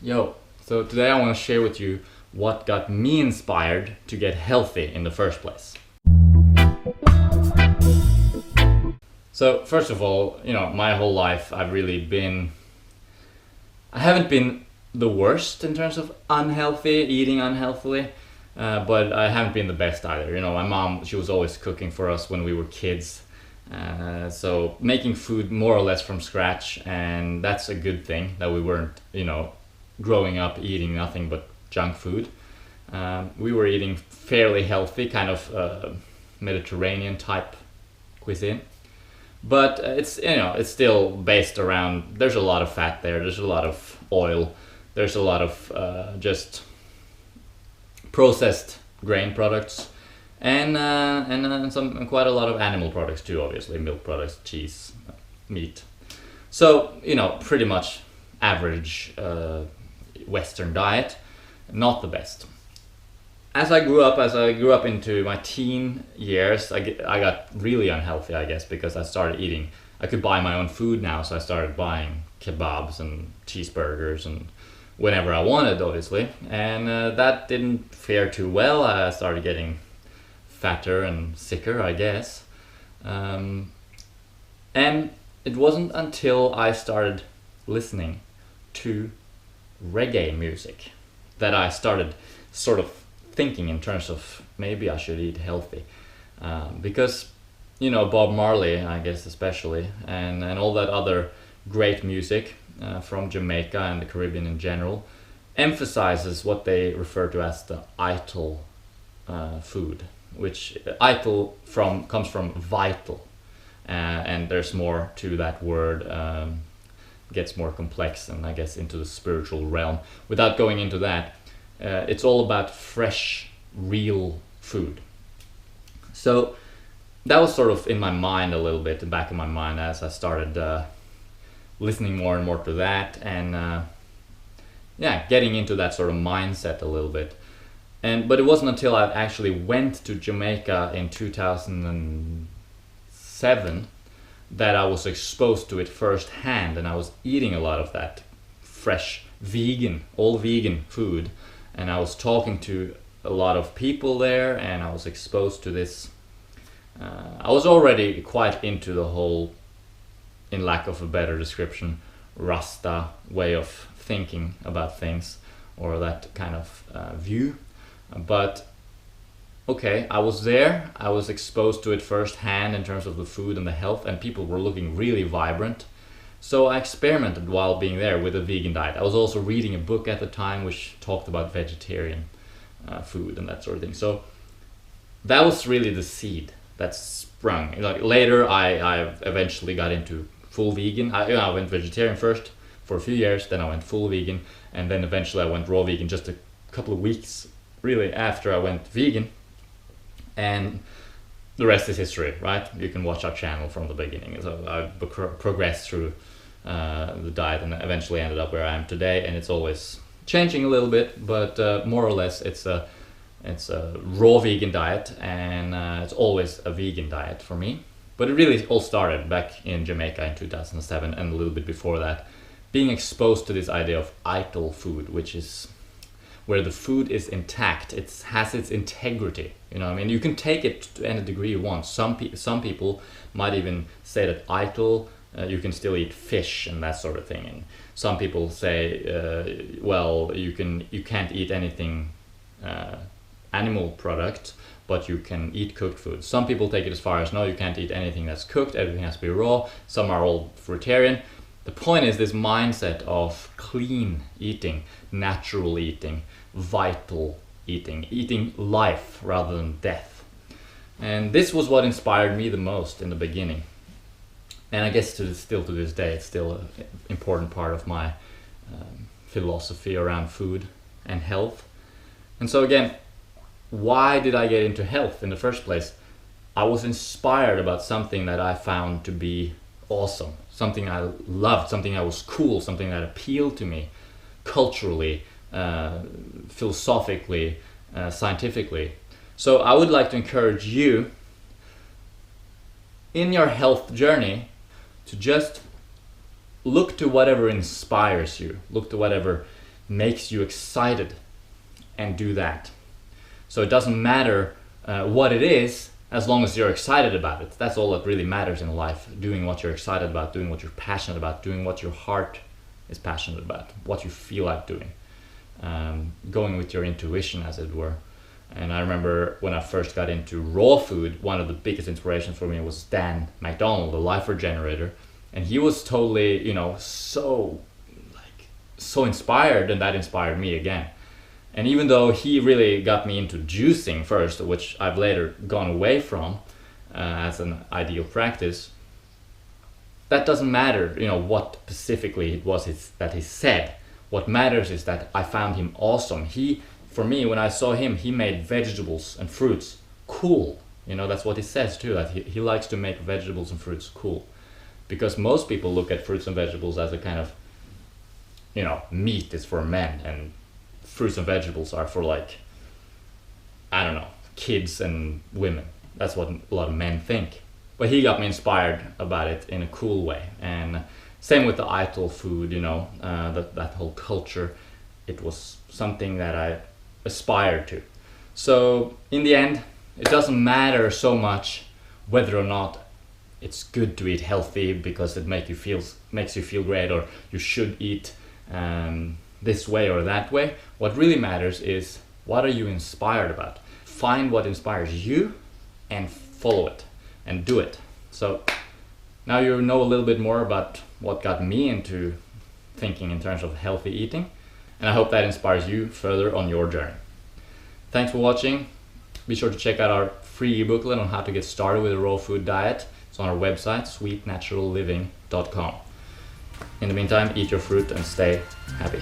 Yo, so today I want to share with you what got me inspired to get healthy in the first place. So, first of all, my whole life I haven't been the worst in terms of eating unhealthily, but I haven't been the best either. My mom, she was always cooking for us when we were kids. So making food more or less from scratch, and that's a good thing that we weren't, growing up eating nothing but junk food. We were eating fairly healthy, kind of Mediterranean type cuisine, but it's still based around. There's a lot of fat there. There's a lot of oil. There's a lot of just processed grain products, and some quite a lot of animal products too. Obviously, milk products, cheese, meat. So pretty much average Western diet, not the best. As I grew up into my teen years, I got really unhealthy, I guess, because I started eating. I could buy my own food now, so I started buying kebabs and cheeseburgers and whenever I wanted, obviously, and that didn't fare too well. I started getting fatter and sicker, I guess, and it wasn't until I started listening to reggae music that I started sort of thinking in terms of maybe I should eat healthy, because Bob Marley, I guess, especially, and all that other great music from Jamaica and the Caribbean in general emphasizes what they refer to as the ital food, which ital comes from vital, and there's more to that word. Gets more complex and I guess into the spiritual realm. Without going into that, it's all about fresh, real food. So that was sort of in my mind a little bit, the back of my mind, as I started listening more and more to that, and getting into that sort of mindset a little bit. But it wasn't until I actually went to Jamaica in 2007 that I was exposed to it firsthand, and I was eating a lot of that fresh all vegan food, and I was talking to a lot of people there, and I was exposed to this. I was already quite into the whole, in lack of a better description, Rasta way of thinking about things, or that kind of view. But okay, I was there, I was exposed to it firsthand in terms of the food and the health, and people were looking really vibrant. So I experimented while being there with a vegan diet. I was also reading a book at the time which talked about vegetarian food and that sort of thing. So that was really the seed that sprung. Later, I eventually got into full vegan. I went vegetarian first for a few years, then I went full vegan, and then eventually I went raw vegan just a couple of weeks really after I went vegan. And the rest is history, right? You can watch our channel from the beginning. So I progressed through the diet and eventually ended up where I am today. And it's always changing a little bit, but more or less it's a raw vegan diet, and it's always a vegan diet for me. But it really all started back in Jamaica in 2007, and a little bit before that, being exposed to this idea of ital food, which is where the food is intact. It has its integrity. You can take it to any degree you want. Some people might even say that ital, you can still eat fish and that sort of thing. And some people say, you can't eat anything animal product, but you can eat cooked food. Some people take it as far as, no, you can't eat anything that's cooked, everything has to be raw. Some are all fruitarian. The point is this mindset of clean eating, natural eating, vital eating life rather than death. And this was what inspired me the most in the beginning. And I guess still to this day, it's still an important part of my philosophy around food and health. And so again, why did I get into health in the first place? I was inspired about something that I found to be awesome, something I loved, something that was cool, something that appealed to me culturally, philosophically, scientifically. So I would like to encourage you in your health journey to just look to whatever inspires you, look to whatever makes you excited, and do that. So it doesn't matter what it is, as long as you're excited about it. That's all that really matters in life. Doing what you're excited about, doing what you're passionate about, doing what your heart is passionate about, what you feel like doing. Going with your intuition, as it were. And I remember when I first got into raw food, one of the biggest inspirations for me was Dan McDonald, the life regenerator. And he was totally, so inspired, and that inspired me again. And even though he really got me into juicing first, which I've later gone away from as an ideal practice, that doesn't matter, what specifically it was that he said. What matters is that I found him awesome. For me, when I saw him, he made vegetables and fruits cool. That's what he says too, that he likes to make vegetables and fruits cool. Because most people look at fruits and vegetables as a kind of, meat is for men, and fruits and vegetables are for kids and women. That's what a lot of men think. But he got me inspired about it in a cool way. And same with the Ital food, that whole culture. It was something that I aspired to. So in the end, it doesn't matter so much whether or not it's good to eat healthy because it makes you feel great, or you should eat this way or that way. What really matters is, what are you inspired about? Find what inspires you and follow it and do it. So now you know a little bit more about what got me into thinking in terms of healthy eating, and I hope that inspires you further on your journey. Thanks for watching. Be sure to check out our free ebooklet on how to get started with a raw food diet. It's on our website, sweetnaturalliving.com. In the meantime, eat your fruit and stay happy.